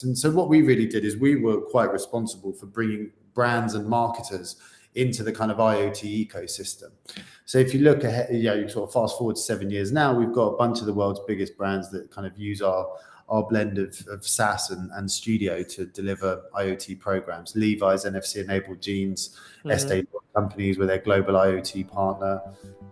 And so what we really did is we were quite responsible for bringing brands and marketers into the kind of IoT ecosystem. So if you look ahead, you sort of fast forward 7 years now, we've got a bunch of the world's biggest brands that kind of use our blend of SaaS and studio to deliver IoT programs. Levi's NFC enabled jeans, Estee companies with their global IoT partner.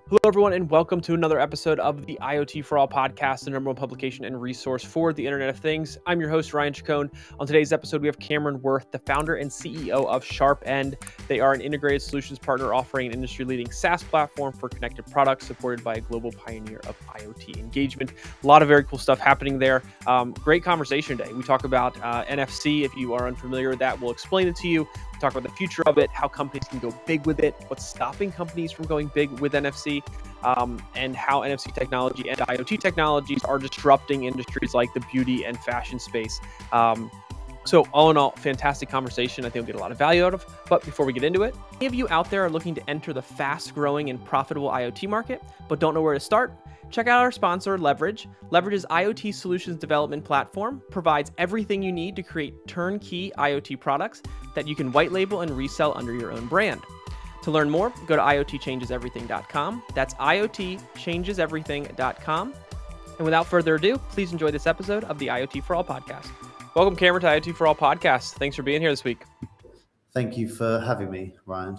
Hello, everyone, and welcome to another episode of the IoT For All Podcast, the number one publication and resource for the Internet of Things. I'm your host, Ryan Chacon. On today's episode, we have Cameron Worth, the founder and CEO of SharpEnd. They are an integrated solutions partner offering an industry-leading SaaS platform for connected products supported by a global pioneer of IoT engagement. A lot of very cool stuff happening there. Great conversation today. We talk about NFC. If you are unfamiliar with that, we'll explain it to you. We talk about the future of it, how companies can go big with it, what's stopping companies from going big with NFC, and how NFC technology and IoT technologies are disrupting industries like the beauty and fashion space. So all in all, fantastic conversation. I think we'll get a lot of value out of. But before we get into it, any of you out there are looking to enter the fast-growing and profitable IoT market, but don't know where to start? Check out our sponsor, Leverage. Leverage's IoT solutions development platform provides everything you need to create turnkey IoT products that you can white label and resell under your own brand. To learn more, go to iotchangeseverything.com. That's iotchangeseverything.com. And without further ado, please enjoy this episode of the IoT For All Podcast. Welcome, Cameron, to IoT For All Podcast. Thanks for being here this week. Thank you for having me, Ryan.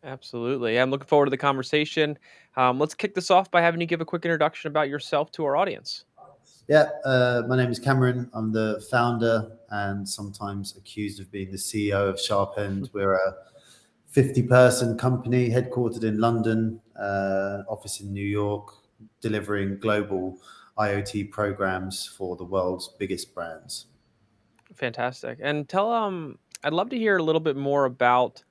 Absolutely. I'm looking forward to the conversation. Let's kick this off by having you give a quick introduction about yourself to our audience. Yeah, my name is Cameron. I'm the founder and sometimes accused of being the CEO of SharpEnd. We're a 50-person company headquartered in London, office in New York, delivering global IoT programs for the world's biggest brands. Fantastic. And I'd love to hear a little bit more about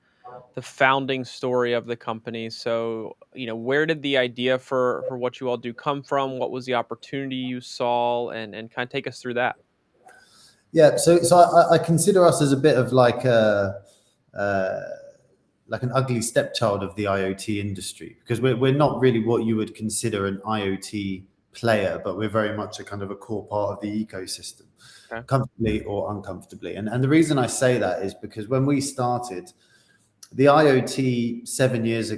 the founding story of the company. So, where did the idea for what you all do come from? What was the opportunity you saw, and kind of take us through that? Yeah, so I consider us as a bit of like an ugly stepchild of the IoT industry, because we're not really what you would consider an IoT player, but we're very much a kind of a core part of the ecosystem, okay, comfortably or uncomfortably. And the reason I say that is because when we started, the IoT 8 years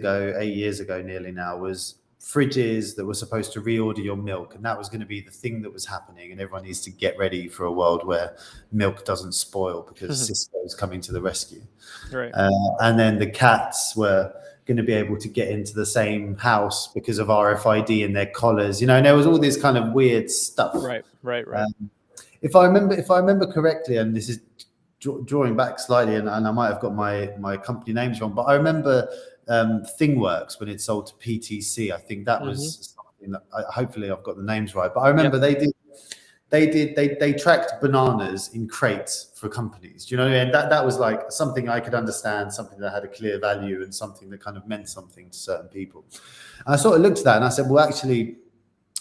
ago nearly now, was fridges that were supposed to reorder your milk. And that was going to be the thing that was happening. And everyone needs to get ready for a world where milk doesn't spoil because Cisco is coming to the rescue. Right. And then the cats were going to be able to get into the same house because of RFID in their collars, and there was all this kind of weird stuff. Right. If I remember correctly, and this is drawing back slightly, and I might have got my company names wrong, but I remember ThingWorks when it sold to PTC. I think that was something that hopefully I've got the names right. But I remember they tracked bananas in crates for companies. Do you know what I mean? That was like something I could understand, something that had a clear value and something that kind of meant something to certain people. And I sort of looked at that and I said, well, actually,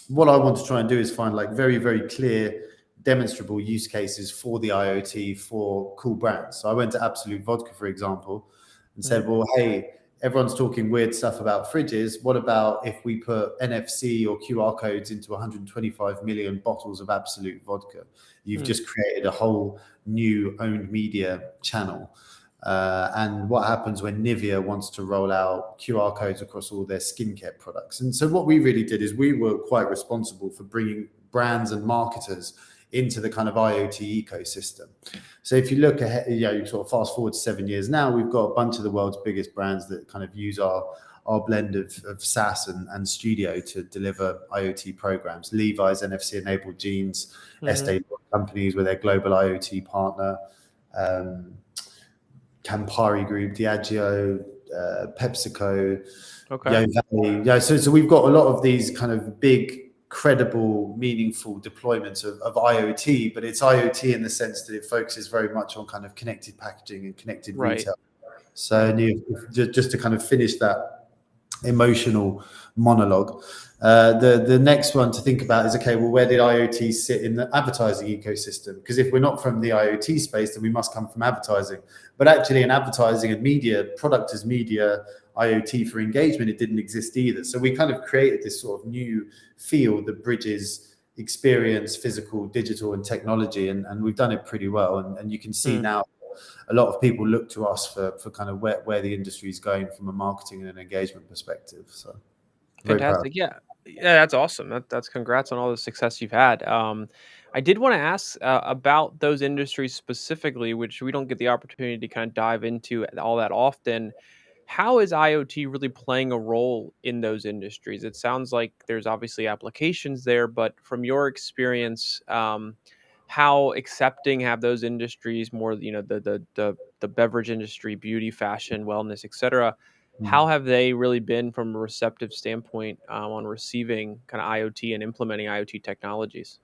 what I want to try and do is find like very, very clear, demonstrable use cases for the IoT for cool brands. So I went to Absolute Vodka, for example, and said, well, hey, everyone's talking weird stuff about fridges. What about if we put NFC or QR codes into 125 million bottles of Absolute Vodka? You've just created a whole new owned media channel. And what happens when Nivea wants to roll out QR codes across all their skincare products? And so what we really did is we were quite responsible for bringing brands and marketers into the kind of IoT ecosystem. So if you look ahead, you sort of fast forward 7 years now, we've got a bunch of the world's biggest brands that kind of use our blend of SaaS and studio to deliver IoT programs. Levi's NFC enabled jeans, Estee companies with their global IoT partner, Campari Group, Diageo, PepsiCo, Yo Valley. So we've got a lot of these kind of big, credible, meaningful deployments of IoT, but it's IoT in the sense that it focuses very much on kind of connected packaging and connected retail. So just to kind of finish that emotional monologue, the next one to think about is, okay, well, where did IoT sit in the advertising ecosystem? Because if we're not from the IoT space, then we must come from advertising. But actually in advertising and media, product as media, IoT for engagement, it didn't exist either. So we kind of created this sort of new field that bridges experience, physical, digital, and technology, and we've done it pretty well. And you can see now a lot of people look to us for kind of where the industry is going from a marketing and an engagement perspective. So very proud. Fantastic. Yeah. Yeah, that's awesome. That's congrats on all the success you've had. I did want to ask about those industries specifically, which we don't get the opportunity to kind of dive into all that often. How is IoT really playing a role in those industries? It sounds like there's obviously applications there, but from your experience, how accepting have those industries, more the beverage industry, beauty, fashion, wellness, etc. How have they really been from a receptive standpoint on receiving kind of IoT and implementing IoT technologies?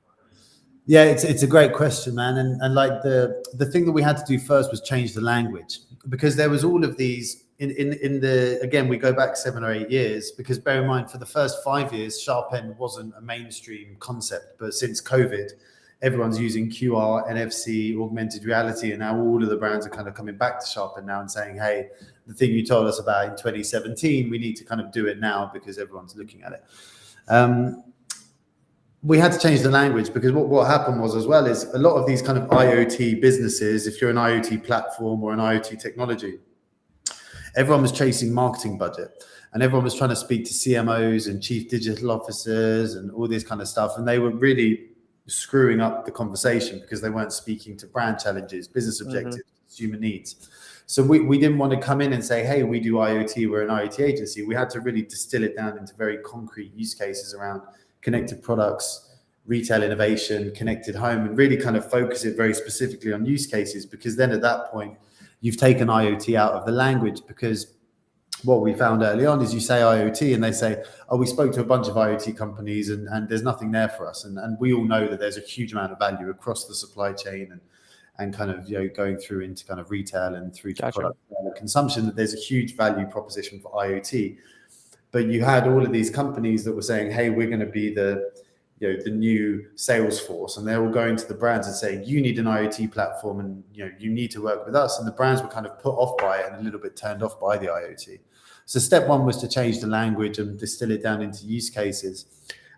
Yeah, it's a great question, man. And like the thing that we had to do first was change the language, because there was all of these in the, again, we go back 7 or 8 years, because bear in mind, for the first 5 years, SharpEnd wasn't a mainstream concept, but since COVID, everyone's using QR, NFC, augmented reality, and now all of the brands are kind of coming back to SharpEnd now and saying, hey, the thing you told us about in 2017, we need to kind of do it now because everyone's looking at it. We had to change the language, because what happened was, as well, is a lot of these kind of IoT businesses, if you're an IoT platform or an IoT technology, everyone was chasing marketing budget, and everyone was trying to speak to CMOs and chief digital officers and all this kind of stuff. And they were really screwing up the conversation because they weren't speaking to brand challenges, business objectives, consumer needs. So we didn't want to come in and say, hey, we do IoT, we're an IoT agency. We had to really distill it down into very concrete use cases around connected products, retail innovation, connected home, and really kind of focus it very specifically on use cases, because then at that point, you've taken IoT out of the language. Because what we found early on is you say IoT and they say, oh, we spoke to a bunch of IoT companies and there's nothing there for us. And we all know that there's a huge amount of value across the supply chain and kind of, going through into kind of retail and through to product consumption, that there's a huge value proposition for IoT. But you had all of these companies that were saying, hey, we're going to be the new Salesforce, and they're all going to the brands and saying, you need an IoT platform, and you need to work with us. And the brands were kind of put off by it and a little bit turned off by the IoT. So step one was to change the language and distill it down into use cases.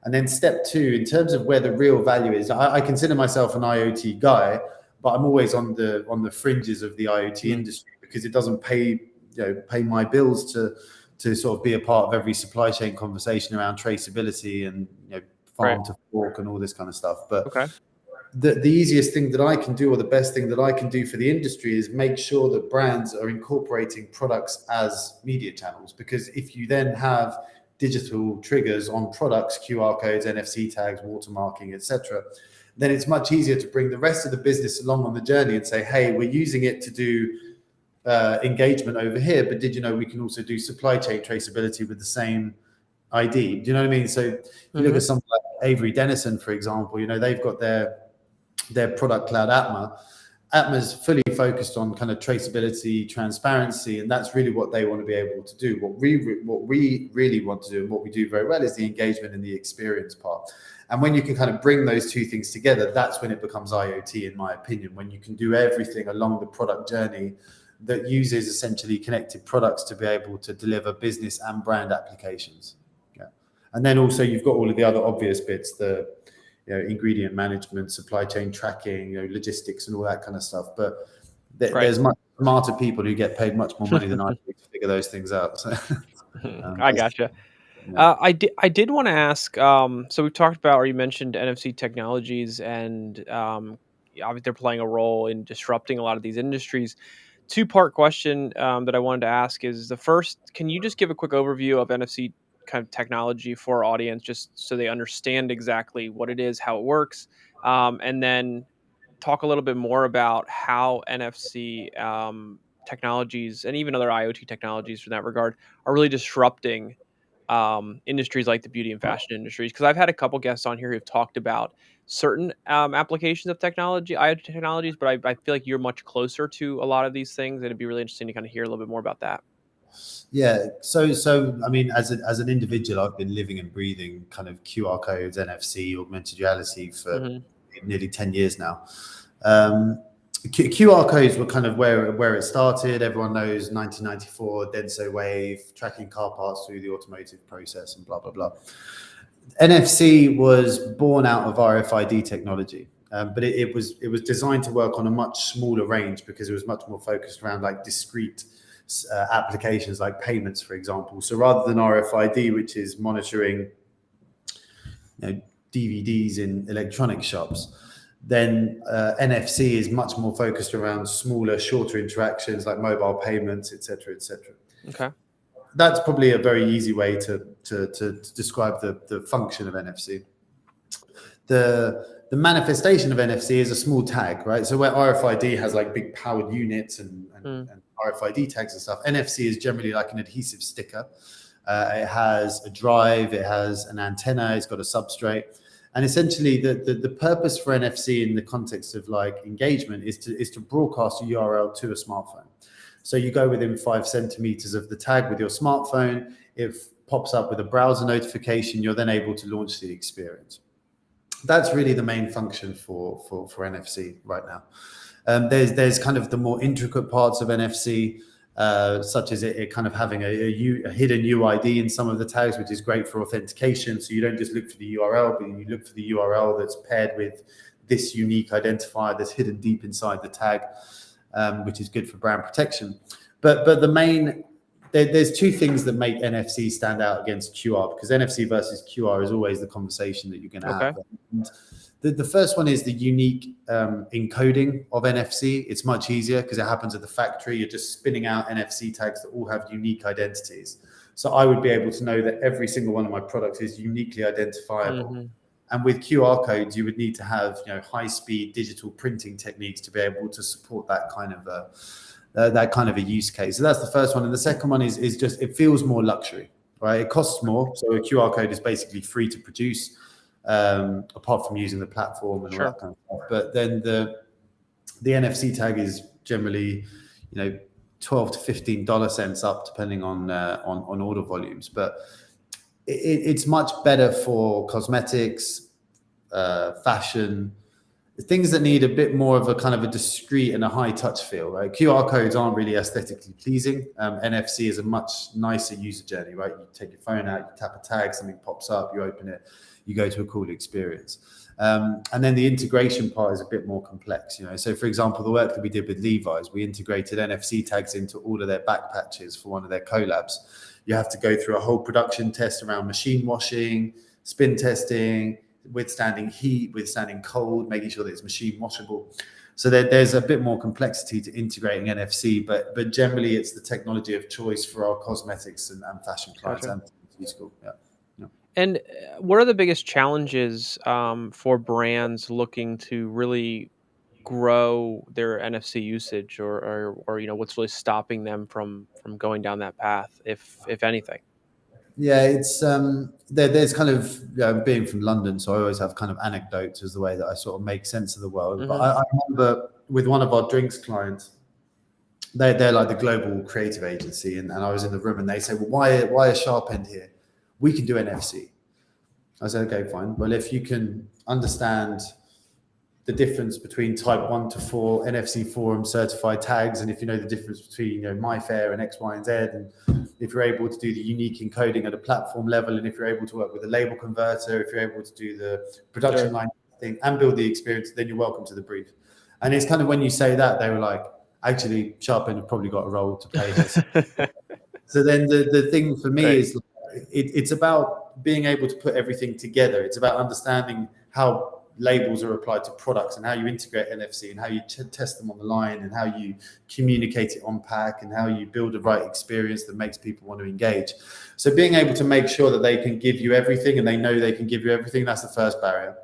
And then step two, in terms of where the real value is, I consider myself an IoT guy, but I'm always on the fringes of the IoT industry, because it doesn't pay my bills to sort of be a part of every supply chain conversation around traceability and farm to fork and all this kind of stuff. But the easiest thing that I can do, or the best thing that I can do for the industry, is make sure that brands are incorporating products as media channels. Because if you then have digital triggers on products, QR codes, NFC tags, watermarking, etc., then it's much easier to bring the rest of the business along on the journey and say, hey, we're using it to do engagement over here, but did you know we can also do supply chain traceability with the same ID? Do you know what I mean? So you look at something like Avery Dennison, for example, they've got their product cloud Atma. Atma's fully focused on kind of traceability, transparency, and that's really what they want to be able to do. What we really want to do, and what we do very well, is the engagement and the experience part. And when you can kind of bring those two things together, that's when it becomes IoT, in my opinion, when you can do everything along the product journey that uses essentially connected products to be able to deliver business and brand applications. And then also you've got all of the other obvious bits, the ingredient management, supply chain tracking, logistics, and all that kind of stuff. But there's much smarter people who get paid much more money than I do to figure those things out. So, I gotcha. Yeah. I did want to ask. So we talked about, or you mentioned NFC technologies, and obviously they're playing a role in disrupting a lot of these industries. Two-part question that I wanted to ask is, the first, can you just give a quick overview of NFC kind of technology for our audience, just so they understand exactly what it is, how it works, and then talk a little bit more about how NFC technologies, and even other IoT technologies in that regard, are really disrupting industries like the beauty and fashion industries. Because I've had a couple guests on here who've talked about certain applications of technology, IoT technologies, but I feel like you're much closer to a lot of these things, and it'd be really interesting to kind of hear a little bit more about that. Yeah. So I mean, as an individual, I've been living and breathing kind of QR codes, NFC, augmented reality for nearly 10 years now. QR codes were kind of where it started. Everyone knows 1994, Denso Wave, tracking car parts through the automotive process and blah, blah, blah. NFC was born out of RFID technology, but it was designed to work on a much smaller range because it was much more focused around like discrete applications like payments, for example. So rather than RFID, which is monitoring DVDs in electronic shops, then NFC is much more focused around smaller, shorter interactions like mobile payments, etc., etc. Okay. That's probably a very easy way to describe the function of NFC. The manifestation of NFC is a small tag, right? So where RFID has like big powered units and RFID tags and stuff, NFC is generally like an adhesive sticker. It has a drive, it has an antenna, it's got a substrate. And essentially the purpose for NFC in the context of like engagement is to broadcast a URL to a smartphone. So you go within 5 centimeters of the tag with your smartphone, it pops up with a browser notification, you're then able to launch the experience. That's really the main function for NFC right now. There's kind of the more intricate parts of NFC, such as it kind of having a hidden UID in some of the tags, which is great for authentication. So you don't just look for the URL, but you look for the URL that's paired with this unique identifier that's hidden deep inside the tag, which is good for brand protection. But there's two things that make NFC stand out against QR, because NFC versus QR is always the conversation that you're going to have. And the first one is the unique encoding of NFC. It's much easier because it happens at the factory. You're just spinning out NFC tags that all have unique identities. So I would be able to know that every single one of my products is uniquely identifiable. Mm-hmm. And with QR codes, you would need to have high-speed digital printing techniques to be able to support that kind of a use case. So that's the first one. And the second one is just it feels more luxury, right? It costs more. So a QR code is basically free to produce, apart from using the platform and all that kind of stuff. But then the NFC tag is generally, $12 to $15 up, depending on order volumes. But it's much better for cosmetics, fashion, things that need a bit more of a kind of a discreet and a high touch feel, right? QR codes aren't really aesthetically pleasing. NFC is a much nicer user journey, right? You take your phone out, you tap a tag, something pops up, you open it, you go to a cool experience. And then the integration part is a bit more complex, So for example, the work that we did with Levi's, we integrated NFC tags into all of their back patches for one of their collabs. You have to go through a whole production test around machine washing, spin testing, withstanding heat, withstanding cold, making sure that it's machine washable. So there's a bit more complexity to integrating NFC, but generally it's the technology of choice for our cosmetics and fashion clients. Gotcha. And school. Yeah. And what are the biggest challenges for brands looking to really grow their NFC usage, or what's really stopping them from going down that path, if anything? Yeah, it's there's kind of being from London, so I always have kind of anecdotes as the way that I sort of make sense of the world. Mm-hmm. But I remember with one of our drinks clients, they're like the global creative agency, and I was in the room and they said, well, why is SharpEnd here? We can do NFC. I said, okay, fine. Well, if you can understand the difference between type 1 to 4 NFC forum certified tags, and if you know the difference between MyFair and X, Y, and Z, and if you're able to do the unique encoding at a platform level, and if you're able to work with a label converter, if you're able to do the production line thing and build the experience, then you're welcome to the brief. And it's kind of when you say that, they were like, actually, SharpEnd have probably got a role to play here. So then the thing for me is it's about being able to put everything together. It's about understanding how labels are applied to products and how you integrate NFC and how you test them on the line and how you communicate it on pack and how you build the right experience that makes people want to engage. So being able to make sure that they can give you everything and they know they can give you everything, that's the first barrier.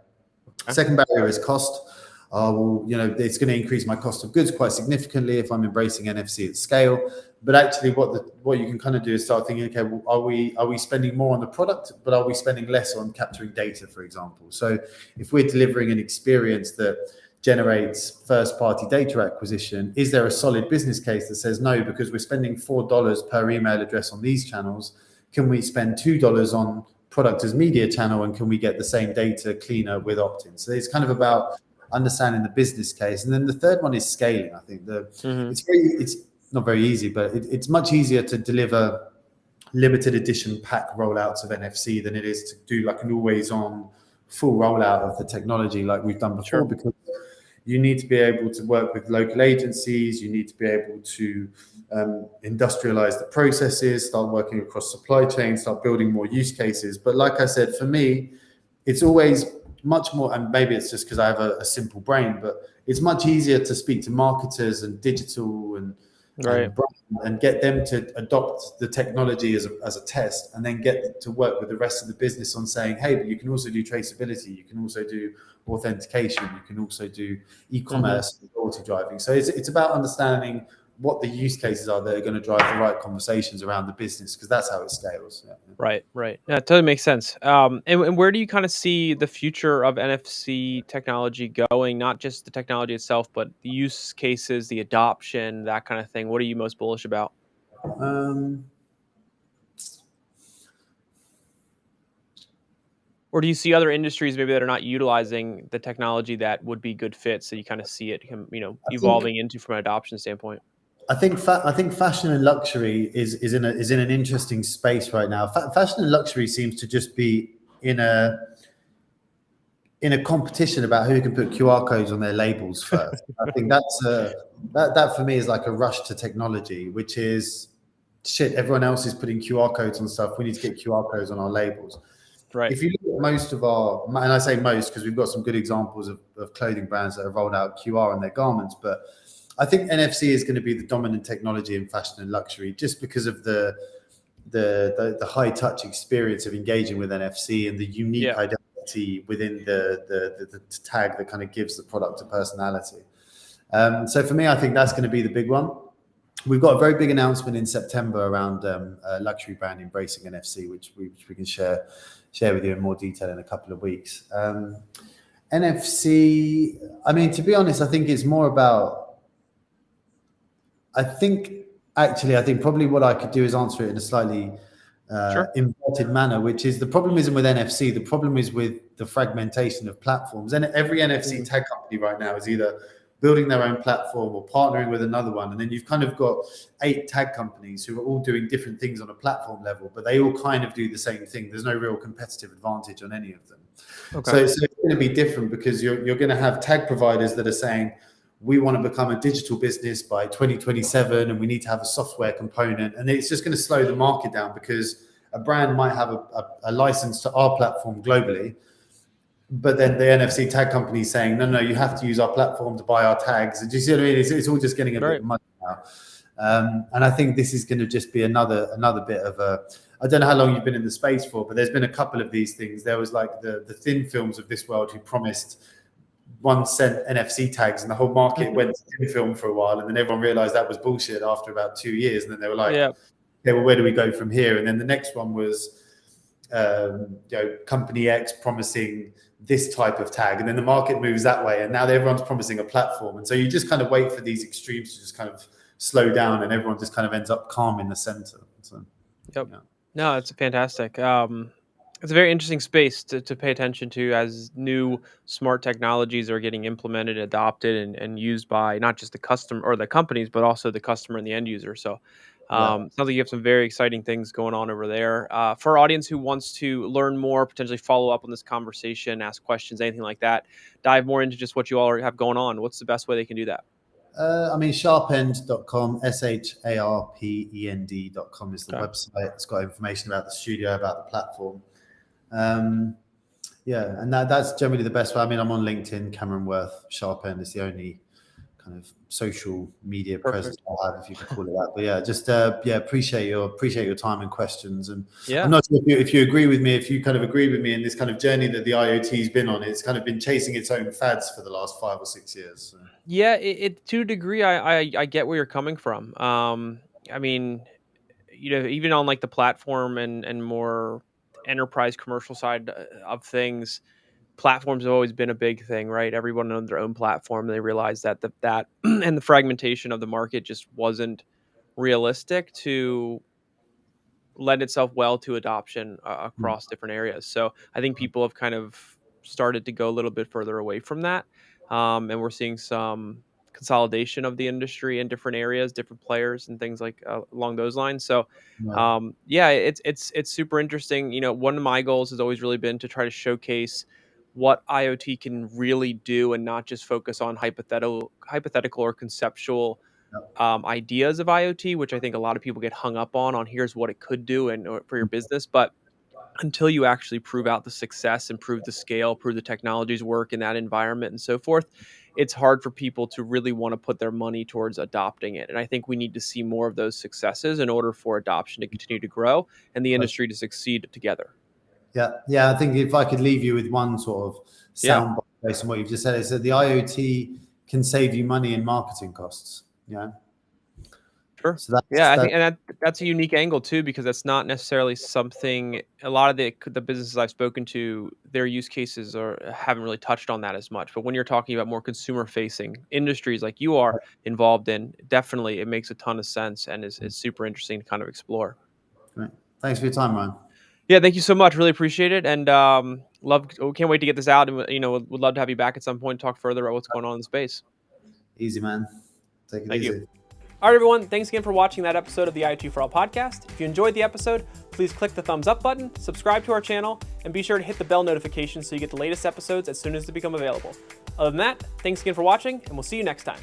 Okay. Second barrier is cost. It's going to increase my cost of goods quite significantly if I'm embracing NFC at scale. But actually what you can kind of do is start thinking, okay, well, are we spending more on the product, but are we spending less on capturing data, for example? So if we're delivering an experience that generates first-party data acquisition, is there a solid business case that says, no, because we're spending $4 per email address on these channels, can we spend $2 on product as media channel, and can we get the same data cleaner with opt-in? So it's kind of about understanding the business case. And then the third one is scaling. I think it's not very easy, but it's much easier to deliver limited edition pack rollouts of NFC than it is to do like an always on full rollout of the technology like we've done before, because you need to be able to work with local agencies, you need to be able to industrialize the processes, start working across supply chains, start building more use cases. But like I said, for me, it's always much more, and maybe it's just because I have a simple brain, but it's much easier to speak to marketers and digital and get them to adopt the technology as a test, and then get to work with the rest of the business on saying, hey, but you can also do traceability, you can also do authentication, you can also do e-commerce, loyalty driving. So it's about understanding what the use cases are that are going to drive the right conversations around the business, because that's how it scales. Right. Yeah, it totally makes sense. And where do you kind of see the future of NFC technology going? Not just the technology itself, but the use cases, the adoption, that kind of thing. What are you most bullish about? Or do you see other industries maybe that are not utilizing the technology that would be good fits, so you kind of see it, evolving into from an adoption standpoint? I think fashion and luxury is in an interesting space right now. Fashion and luxury seems to just be in a competition about who can put QR codes on their labels first. I think that for me is like a rush to technology, which is shit. Everyone else is putting QR codes on stuff. We need to get QR codes on our labels. Right. If you look at most of our, and I say most because we've got some good examples of clothing brands that have rolled out QR on their garments, but I think NFC is going to be the dominant technology in fashion and luxury, just because of the high touch experience of engaging with NFC and the unique identity within the tag that kind of gives the product a personality. So for me, I think that's going to be the big one. We've got a very big announcement in September around a luxury brand embracing NFC, which we can share with you in more detail in a couple of weeks. NFC, I mean, to be honest, I think it's more about, I think probably what I could do is answer it in a slightly inverted manner, which is, the problem isn't with NFC, the problem is with the fragmentation of platforms. And every NFC tag company right now is either building their own platform or partnering with another one. And then you've kind of got 8 tag companies who are all doing different things on a platform level, but they all kind of do the same thing. There's no real competitive advantage on any of them. Okay. So it's going to be different, because you're going to have tag providers that are saying, we want to become a digital business by 2027 and we need to have a software component. And it's just going to slow the market down, because a brand might have a license to our platform globally, but then the NFC tag company is saying, no, you have to use our platform to buy our tags. Do you see what I mean? It's all just getting a bit muddy now. And I think this is going to just be another bit of a, I don't know how long you've been in the space for, but there's been a couple of these things. There was like the thin films of this world who promised 1 cent NFC tags, and the whole market went to thin film for a while, and then everyone realized that was bullshit after about 2 years, and then they were like, okay, well, where do we go from here? And then the next one was company X promising this type of tag, and then the market moves that way, and now everyone's promising a platform. And so you just kind of wait for these extremes to just kind of slow down, and everyone just kind of ends up calm in the center. So, no, it's fantastic. It's a very interesting space to pay attention to, as new smart technologies are getting implemented, adopted, and used by not just the customer or the companies, but also the customer and the end user. So sounds like you have some very exciting things going on over there. For our audience who wants to learn more, potentially follow up on this conversation, ask questions, anything like that, dive more into just what you all have going on, what's the best way they can do that? SharpEnd.com, SharpEnd.com is the website. It's got information about the studio, about the platform. And that's generally the best way. I mean, I'm on LinkedIn, Cameron Worth. SharpEnd is the only kind of social media presence I have, if you can call it that. But just appreciate your time and questions. And I'm not sure if you agree with me, if you kind of agree with me in this kind of journey that the IoT's been on. It's kind of been chasing its own fads for the last 5 or 6 years. So. Yeah, it to a degree, I get where you're coming from. I mean, even on like the platform and more enterprise commercial side of things, platforms have always been a big thing, right? Everyone on their own platform. They realized that that and the fragmentation of the market just wasn't realistic to lend itself well to adoption across different areas. So I think people have kind of started to go a little bit further away from that. And we're seeing some consolidation of the industry in different areas, different players, and things like along those lines. So, Right. yeah, it's super interesting. One of my goals has always really been to try to showcase what IoT can really do, and not just focus on hypothetical or conceptual Yep. ideas of IoT, which I think a lot of people get hung up on here's what it could do and or for your business, but until you actually prove out the success and prove the scale, prove the technologies work in that environment and so forth, it's hard for people to really want to put their money towards adopting it. And I think we need to see more of those successes in order for adoption to continue to grow and the That's- industry to succeed together. Yeah. I think if I could leave you with one sort of Yeah. sound based on what you've just said, is that the IoT can save you money in marketing costs. Yeah. Sure. So that's Yeah, I that. think, and that's a unique angle too, because that's not necessarily something a lot of the businesses I've spoken to, their use cases haven't really touched on that as much. But when you're talking about more consumer facing industries like you are involved in, definitely it makes a ton of sense and is super interesting to kind of explore. Great. Thanks for your time, Ryan. Yeah, thank you so much. Really appreciate it, and can't wait to get this out. And would love to have you back at some point to talk further about what's going on in the space. Easy, man. Take it Thank easy. you. All right, everyone. Thanks again for watching that episode of the IoT For All podcast. If you enjoyed the episode, please click the thumbs up button, subscribe to our channel, and be sure to hit the bell notification so you get the latest episodes as soon as they become available. Other than that, thanks again for watching, and we'll see you next time.